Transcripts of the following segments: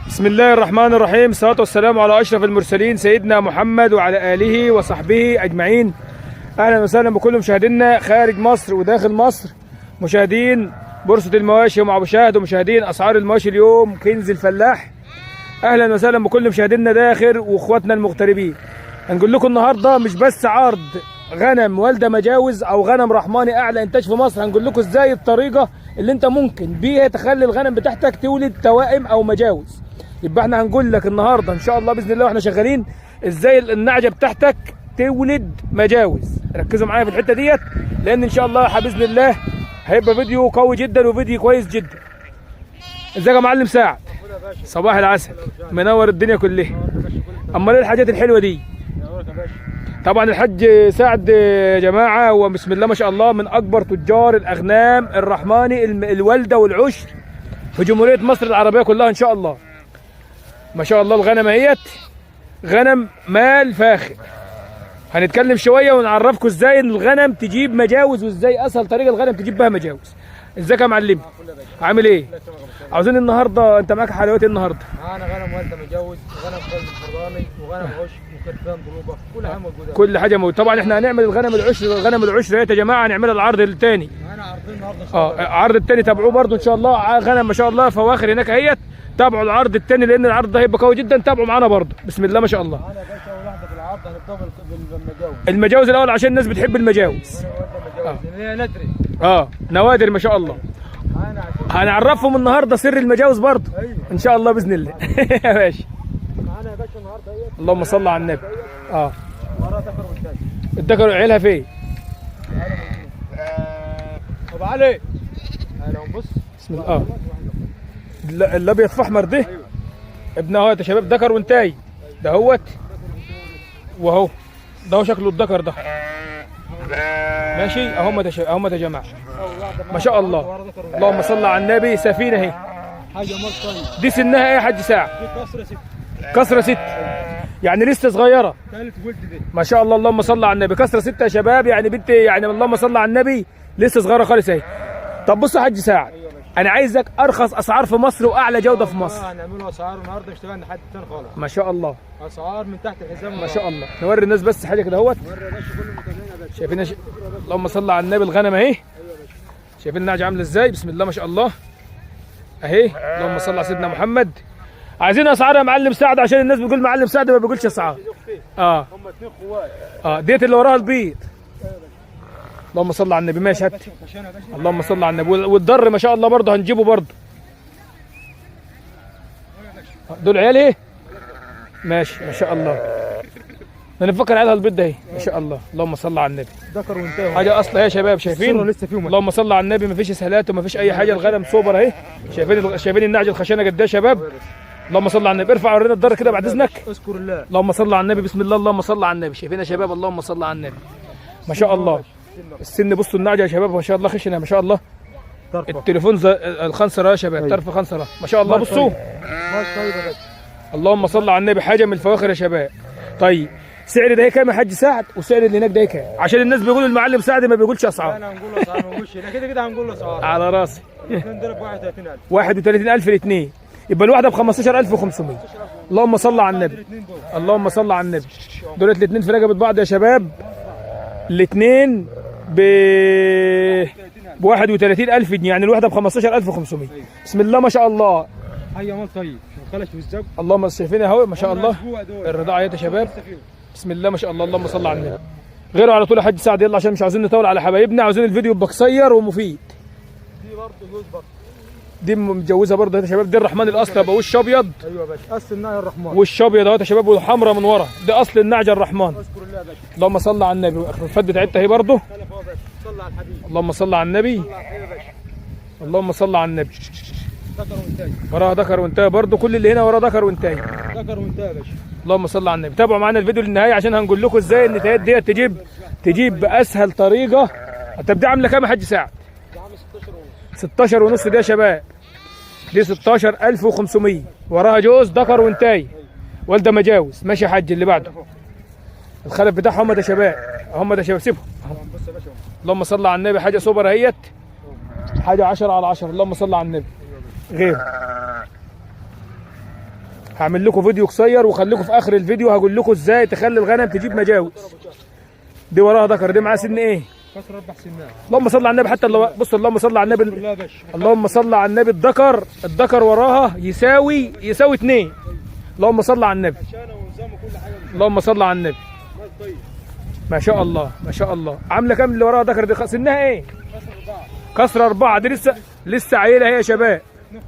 بسم الله الرحمن الرحيم، الصلاة والسلام على أشرف المرسلين سيدنا محمد وعلى آله وصحبه أجمعين. أهلا وسهلا بكل مشاهدينا خارج مصر وداخل مصر، مشاهدين بورصة المواشي مع أبو شاهد ومشاهدين أسعار المواشي اليوم كنز الفلاح. أهلا وسهلا بكل مشاهدينا داخل وإخواتنا المغتربين. هنقول لكم النهارده مش بس عرض غنم والده مجاوز أو غنم رحماني أعلى إنتاج في مصر، هنقول لكم إزاي الطريقة اللي أنت ممكن بيها تخلي الغنم بتاعتك تولد توائم أو مجاوز. يبقى احنا هنقول لك النهارده ان شاء الله باذن الله واحنا شغالين ازاي النعجه بتاعتك تولد مجاوز. ركزوا معايا في الحته ديت لان ان شاء الله باذن الله هيبقى فيديو قوي جدا وفيديو كويس جدا. ازيك يا معلم سعد؟ صباح العسل، منور الدنيا كلها. امال ايه الحاجات الحلوه دي؟ طبعا الحاج سعد يا جماعه هو بسم الله ما شاء الله من اكبر تجار الاغنام الرحماني الوالده والعشر في جمهوريه مصر العربيه كلها ان شاء الله. ما شاء الله الغنم اهيت غنم مال فاخر. هنتكلم شويه ونعرفكم ازاي ان الغنم تجيب مجاوز وازاي اسهل طريقه الغنم تجيب بها مجاوز. ازيك يا معلم؟ عامل ايه؟ عاوزين النهارده انت معاك حلويات النهارده؟ معانا غنم والده مجوز وغنم قلب حراني وغنم عشر وكتفان ضروبه، كل حاجه موجوده. كل حاجه موجوده. طبعا احنا هنعمل الغنم العشر، الغنم العشر يا جماعه هنعمل العرض الثاني. معانا عرضين النهارده العرض الثاني تابعوه برده ان شاء الله. غنم ما شاء الله فواخر هناك اهيت. تابعوا العرض الثاني لان العرض ده هيبقى قوي جدا. تابعوا معانا برده بسم الله ما شاء الله. معانا يا باشا اول واحده في العرض هنبدا بالمجوز. المجاوز الاول عشان الناس بتحب المجاوز. هي ندري. نوادر ما شاء الله. هنعرفهم النهارده سر المجاوز برضه. ايوه ان شاء الله باذن الله. يا باشا معانا يا باشا النهارده ايه؟ اللهم صل على النبي. وراه ذكر وانتاج. الذكر عيلها فين؟ ابو علي لو بص بسم الله. الابيض في احمر ده ابنه اهوت يا شباب، ذكر وانتاي دهوت وهو ده هو شكله الذكر ده ماشي. اهم يا جماعه ما شاء الله. اللهم صل على النبي. سفينه اهي. حاجه مرطيه. دي سنها ايه يا حاج ساعه؟ دي كسره 6. كسره 6 يعني لسه صغيره. ثالث ولد دي ما شاء الله. اللهم صل على النبي. كسره 6 يا شباب يعني بنت يعني اللهم صل على النبي لسه صغيره خالص اهي. طب بص يا حاج ساعه، انا عايزك ارخص اسعار في مصر واعلى جوده في مصر. هنعملوا اسعار النهارده مش تبان لحد تاني خالص. ما شاء الله. اسعار من تحت الحزام ما شاء الله. نوري الناس بس حاجه كده اهوت. وري يا باشا كل المتابعين يا باشا. شايفين اللهم صل على النبي الغنم اهي. شايفين النعجه عامله ازاي؟ بسم الله ما شاء الله اهي. اللهم صل على سيدنا محمد. عايزين اسعار يا معلم سعد عشان الناس بتقول معلم سعد ما بيقولش اسعار. هم اثنين خوات. ديت اللي وراها البيض. اللهم صل على النبي. ماشي هات. اللهم صل على النبي. والضر ما شاء الله برضه هنجيبه برضه. دول عيال ايه؟ ماشي ما شاء الله. انا بفكر عليها البيض ده اهي ما شاء الله. اللهم صل على النبي. ذكر وانتهى. حاجه اصلا يا شباب شايفين؟ لسه فيهم. اللهم صل على النبي. مفيش اسهالات ومفيش اي حاجه. الغنم سوبر اهي. شايفين النعج الخشنه قد ايه يا شباب؟ اللهم صل على النبي. ارفع ورينا الضر كده بعد اذنك. اذكر الله. اللهم صل على النبي. بسم الله. اللهم صل على النبي. شايفين يا شباب؟ اللهم صل على النبي. ما شاء الله. السن بصوا النعجه يا شباب ما شاء الله خشنه ما شاء الله. التليفون الخنصره يا شباب. طرف خنصره ما شاء الله. بصوا اللهم صل على النبي. حاجه من الفواخر يا شباب. طيب سعر ده كام يا حاج سعد وسعر اللي هناك ده كام؟ عشان الناس بيقولوا المعلم سعد ما بيقولش اسعار. انا هنقول له اسعار مش كده هنقول له اسعار. على راسي. الاثنين دول ب 31000. 31000 الاثنين. يبقى الواحده ب 15500. اللهم صل على النبي. اللهم صل على النبي. دول الاثنين في رقبه بعض يا شباب. الاثنين ب 31000 جنيه يعني الواحده ب 15500. بسم الله ما شاء الله. حي مال طيب خلش والزوج. اللهم شايفين اهو ما شاء الله. الرضاعه يا شباب بسم الله ما شاء الله. اللهم صل على النبي. غيره على طول يا حاج سعد يلا عشان مش عاوزين نطول على حبايبنا. عاوزين الفيديو يبقى قصير ومفيد. دي برضه جوز برضه. دي متجوزه برضه يا شباب. دي الرحمن الاصلي ابو وش ابيض. ايوه يا باشا اصل النعجه الرحمن. وش ابيض اهو يا شباب والحمراء من ورا. دي اصل النعجه الرحمن. اذكر الله يا باشا. اللهم صل على النبي. الفد بتاعتها اهي برضه. صلى على الحبيب. اللهم صل على النبي. صلى على الحبيب يا باشا. اللهم صل على النبي. ذكر وانتهى. وراها ذكر وانتهى برضه. كل اللي هنا وراه ذكر وانتهى. ذكر وانتهى يا باشا. اللهم صل على النبي. تابعوا معانا الفيديو للنهايه عشان هنقول لكم ازاي النتايات ديت تجيب باسهل طريقه. طب دي عامله كام يا حاج سعد؟ دي عامله 16 ونص. 16 ونص دي يا شباب. دي 16500. وراها جوز ذكر وانتهى. والده مجاوز. ماشي يا حاج اللي بعده. الخلف بتاعهم يا شباب. هم ده شباب سيبهم. بص يا باشا. اللهم صل على النبي. حاجه سوبر اهيت. حاجه 10 على 10. اللهم صل على النبي. غير هعمل لكم فيديو قصير وخليكم في اخر الفيديو هقول لكم ازاي تخلي الغنم تجيب مجاوز. دي وراها ذكر، دي معاها سن ايه؟ كسر 4 سنات. اللهم صل على النبي. حتى بص اللهم صل على النبي. لا باش. اللهم صل على النبي. الذكر وراها يساوي 2. اللهم صل على النبي. عشان ونظام وكل حاجه. اللهم صل على النبي. طيب. ما شاء الله ما شاء الله. عامله كام اللي وراها ذكر دي؟ سنها ايه؟ كسر 4.4. دي لسه عيله هي يا شباب.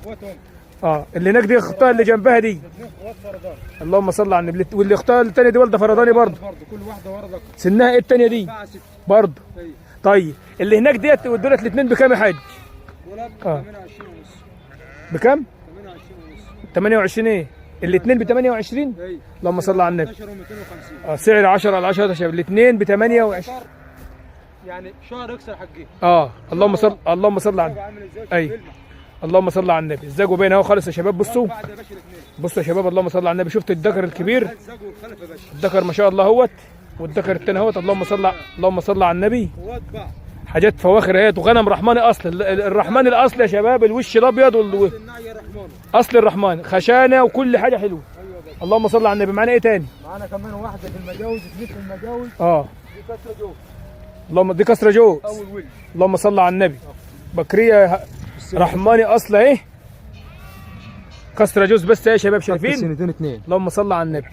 اخواتهم. اللي هناك دي اختها اللي جنبها دي. اخوات فردان. اللهم صل على النبي. واللي اختها الثانيه دي والده فرداني برضه. كل واحده ورا ذكر. سنها ايه الثانيه دي؟ 4 6. برضه. طيب. طيب اللي هناك ديت دولت الاثنين بكام يا حاج؟ ولاد 28 ونص. بكام؟ 28 ونص. 28 ايه؟ الاثنين ب 28؟ ايوه. اللهم صل على النبي. 12 و250. سعر 10 على 10 يا شباب. الاثنين ب 28. يعني شهر يكسر حقيه. اللهم صل على النبي. عامل ازاي؟ ايوه. اللهم صل على النبي. الزاجو باين اهو خالص يا شباب. بصوا بعد يا باشا الاثنين. بصوا يا شباب. اللهم صل على النبي. شفت الذكر الكبير؟ الزاجو والخلف يا باشا. الذكر ما شاء الله اهوت، والذكر الثاني اهوت. اللهم صل على النبي. اخوات بعض. حاجات فواخر اهيت وغنم رحماني اصل. الرحمن الاصل يا شباب. الوش الابيض النعي الرحمن. اصل الرحمن خشانه وكل حاجه حلوه. ايوه يا باشا. اللهم صل على النبي. معانا ايه تاني؟ معانا كمان واحده في المجاوز، اثنين في المجاوز. دي كسره جوز. اللهم دي كسره جوز. اول ولد. اللهم صل على النبي. بكريه رحماني اصل اهي. كسره جوز بس يا شباب شايفين؟ سنتين 2. اللهم صل على النبي.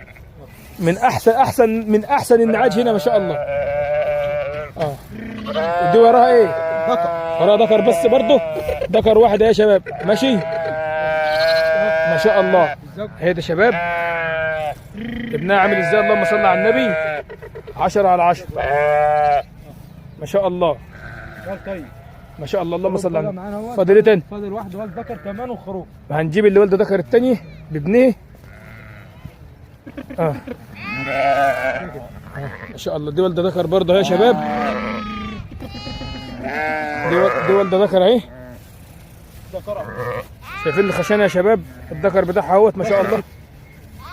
من احسن النعاج هنا ما شاء الله. ودي وراها ايه؟ ذكر. وراها ذكر بس برضه. ذكر واحد يا شباب ماشي. ما شاء الله. هي ده شباب. ابنها عامل ازاي؟ اللهم صل على النبي. 10 على 10. ما شاء الله طيب. ما شاء الله. اللهم صل على النبي. معانا واحد. فاضل ايه تاني؟ فاضل واحد ولد ذكر كمان وخروف. هنجيب اللي والده ذكر التاني بابنه. ما شاء الله. دي والده ذكر برضه يا شباب. دي والده ذكر اهي. ذكر. شايفين الخشانه يا شباب؟ الذكر بتاعها اهوت ما شاء الله.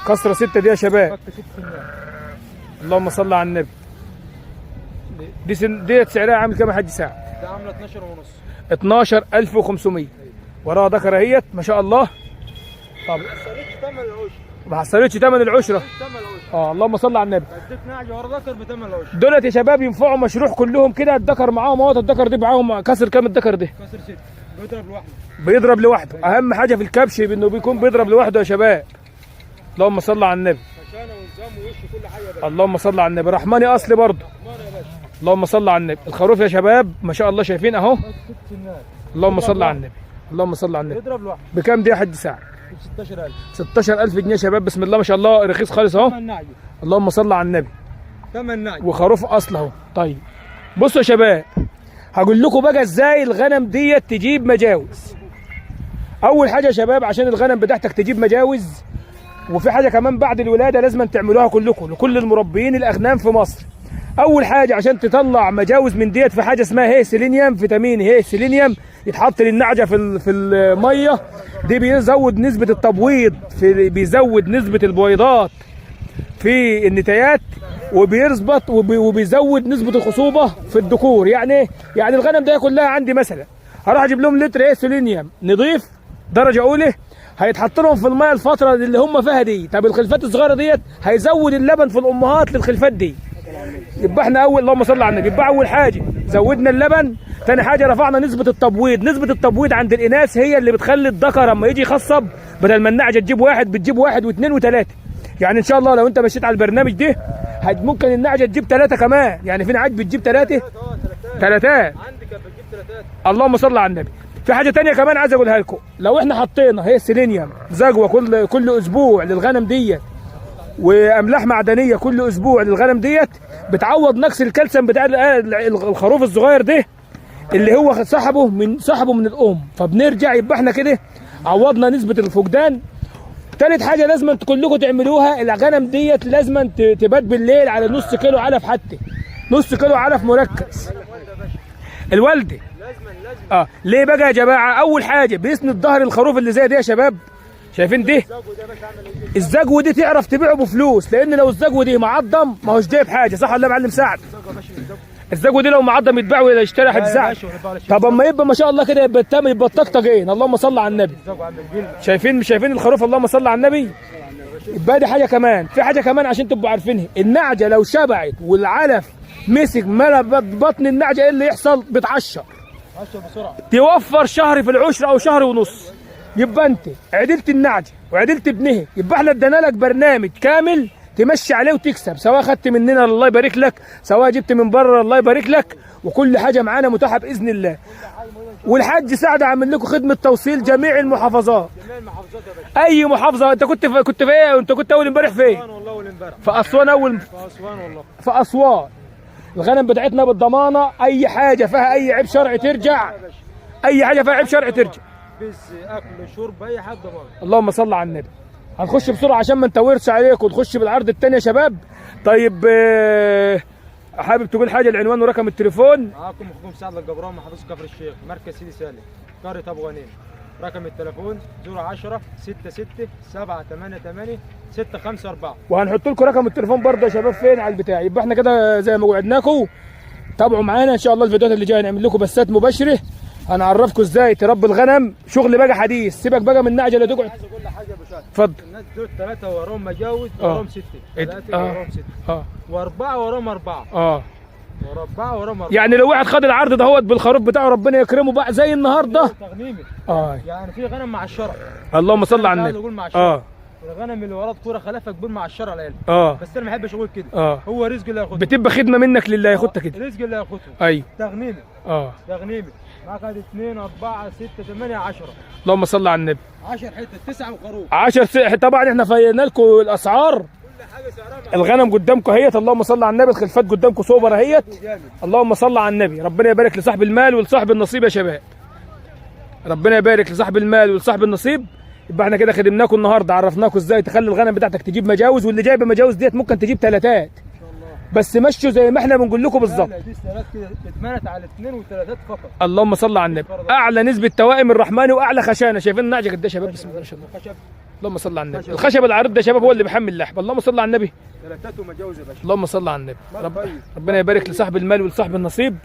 كسره 6 دي يا شباب. فك 6 سنات. اللهم صل على النبي. ديت سعرها عامل كام يا حاج سعد؟ ده عامله 12 ونص. 12500. وراها ذكر اهيت ما شاء الله. طب ما حصلتش ثمن العشره. اللهم صل على النبي. اديت نعج ورا ذكر بثمن العشره. دولت يا شباب ينفعوا مشروع كلهم كده. الذكر معاهم اهوت. الذكر دي معاهم كسر كام الذكر ده؟ كسر 6. بيضرب لوحده. بيضرب لوحده. اهم حاجه في الكبش انه بيكون بيضرب لوحده يا شباب. اللهم صل على النبي. خشانه ونظام ووش كل حاجه يا باشا. اللهم صل على النبي. رحماني اصلي برضه. رحمن يا باشا. اللهم صل على النبي. الخروف يا شباب ما شاء الله شايفين اهو. 6 سنات. اللهم صل على النبي. اللهم صل على النبي. بيضرب لوحده. بكام دي يا حاج سعد؟ 16000. 16000 جنيه يا شباب. بسم الله ما شاء الله. رخيص خالص اهو. ثمن نعج. اللهم صل على النبي. ثمن نعج. وخروف اصل اهو. طيب بصوا يا شباب هقول لكم بقى ازاي الغنم ديت تجيب مجاوز. اول حاجه يا شباب عشان الغنم بتاعتك تجيب مجاوز، وفي حاجه كمان بعد الولاده لازم تعملوها كلكم لكل المربيين الاغنام في مصر. اول حاجه عشان تطلع مجاوز من ديت في حاجه اسمها هي سيلينيوم. فيتامين هي سيلينيوم يتحط للنعجه في الميه. دي بيزود نسبه التبويض، بيزود نسبه البويضات في النتايات، وبيربط وبيزود نسبه الخصوبه في الذكور. يعني الغنم ده كلها عندي مثلا هروح اجيب لهم لتر ايه سيلينيوم نضيف درجه اولى، هيتحط لهم في الميه الفتره اللي هم فيها دي. طب الخلفات الصغيره ديت هيزود اللبن في الامهات للخلفات دي. يبقى احنا اللهم صل على النبي. يبقى اول حاجه زودنا اللبن. ثاني حاجه رفعنا نسبه التبويض. نسبه التبويض عند الاناث هي اللي بتخلي الذكر لما يجي يخصب بدل ما النعجه تجيب واحد بتجيب واحد واثنين وثلاثه. يعني ان شاء الله لو انت مشيت على البرنامج ده ممكن النعجه تجيب 3 كمان. يعني في نعاج بتجيب 3 ثلاثات. عندي كانت بتجيب 3. اللهم صل على النبي. في حاجه ثانيه كمان عايز اقولها لكم. لو احنا حطينا هي سيلينيوم زجوه كل اسبوع للغنم ديت، واملاح معدنيه كل اسبوع للغنم ديت، بتعوض نقص الكالسيوم بتاع الخروف الصغير ده اللي هو صاحبه من الام. فبنرجع يبقى احنا كده عوضنا نسبه الفقدان. ثالث حاجه لازم كلكم تعملوها. الغنم ديت لازم تبات بالليل على نص كيلو علف، حتى نص كيلو علف مركز. الوالده لازم. ليه بقى يا جماعه؟ اول حاجه بيسند ظهر الخروف اللي زي ده يا شباب. شايفين دي؟ الزجو دي تعرف تبيعه بفلوس، لان لو الزجو دي معضم ما هوش جايب حاجه. صح ولا يا معلم سعد؟ الزجوه دي لو معضم يتباع ولا يشتري هتزعل. طب اما يبقى ما شاء الله كده يبقى التام يبقى الطقطقين. اللهم صل على النبي. شايفين الخروف؟ اللهم صل على النبي. يبقى دي حاجه كمان، في حاجه كمان عشان تبقوا عارفينها، النعجه لو شبعت والعلف مسك ملا بطن النعجه ايه اللي يحصل؟ بتعشر بسرعه، توفر شهر في العشر او شهر ونص. يبقى انت عدلت النعجه وعدلت ابنها، يبقى احنا ادينا لك برنامج كامل تمشي عليه وتكسب، سواء خدت مننا الله يبارك لك، سواء جبت من بره الله يبارك لك، وكل حاجه معانا متاحه باذن الله. والحاج سعد عامل لكم خدمه توصيل جميع المحافظات. جميع المحافظات يا باشا. اي محافظه. انت كنت في ايه؟ انت كنت اول امبارح فين؟ والله اول امبارح في اسوان. في اسوان والله. في اسوان. الغنم بتاعتنا بالضمانه، اي حاجه فيها اي عيب شرعي ترجع، اي حاجه فيها عيب شرعي ترجع، بس اكل شرب اي حد ضمان. اللهم صل على النبي. هنخش بسرعه عشان ما نطولش عليك ونخش بالعرض الثاني يا شباب. طيب حابب تقول حاجه؟ العنوان ورقم التليفون. معاكم اخوكم سعد الجبران، محافظ كفر الشيخ، مركز سيدي سالم، قريه ابو غنيم. رقم التليفون 010 66 788 654. وهنحط لكم رقم التليفون برضه يا شباب فين على البتاع. يبقى احنا كده زي ما وعدناكم، تابعوا معانا ان شاء الله. الفيديوهات اللي جايه هنعمل لكم بثات مباشره، هنعرفكم ازاي تربي الغنم. شغل بقى حديث، سيبك بقى من النعجه اللي تقعد. عايز اقول لك حاجه يا ابو شاد. اتفضل. الناس دول ثلاثه وراهم مجاوز وراهم سته، ثلاثه وراهم سته، واربعه وراهم اربعه، واربعه وراهم اربعه. يعني لو واحد خد العرض دهوت بالخروف بتاعه ربنا يكرمه بقى زي النهارده. تغنيمي. يعني في غنم مع الشرع. اللهم صل على النبي. الغنم اللي وراه كوره خلافه قبول مع الشرع العلم. بس انا ما بحبش اقول كده. هو رزق اللي هياخده. بتبقى خدمه منك لله ياخدها كده. رزق اللي هياخده. ايوه. تغنيمي. تغنيمي. معاك 2 4 6 8 10. اللهم صل على النبي. 10 حته 9 وخروف. 10 طبعا احنا فينا لكم الاسعار. كل حاجه سعرها. الغنم قدامكم اهيت، اللهم صل على النبي. الخلفات قدامكم سوبر اهيت، اللهم صل على النبي. ربنا يبارك لصاحب المال ولصاحب النصيب يا شباب. ربنا يبارك لصاحب المال ولصاحب النصيب. يبقى احنا كده خدمناكم النهارده، عرفناكم ازاي تخلي الغنم بتاعتك تجيب مجاوز، واللي جايبه مجاوز ديت ممكن تجيب ثلاثات. بس مشوا زي ما احنا بنقول لكم بالظبط. لا دي ثلاث كده اتمنت على اثنين وثلاثات فقط. اللهم صل على النبي. اعلى نسبه توائم الرحمن واعلى خشانه. شايفين النعجه قد ايه يا شباب؟ بسم الله ما شاء الله. اللهم صل على النبي. الخشب العريض ده يا شباب هو اللي بيحمل اللحم. اللهم صل على النبي. ثلاثات ومجاوز يا باشا. اللهم صل على النبي. ربنا يبارك لصاحب المال ولصاحب النصيب.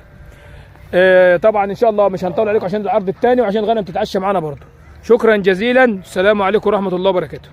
طبعا ان شاء الله مش هنطول عليكم عشان العرض الثاني وعشان الغنم تتعشى معانا برضه. شكرا جزيلا. السلام عليكم ورحمه الله وبركاته.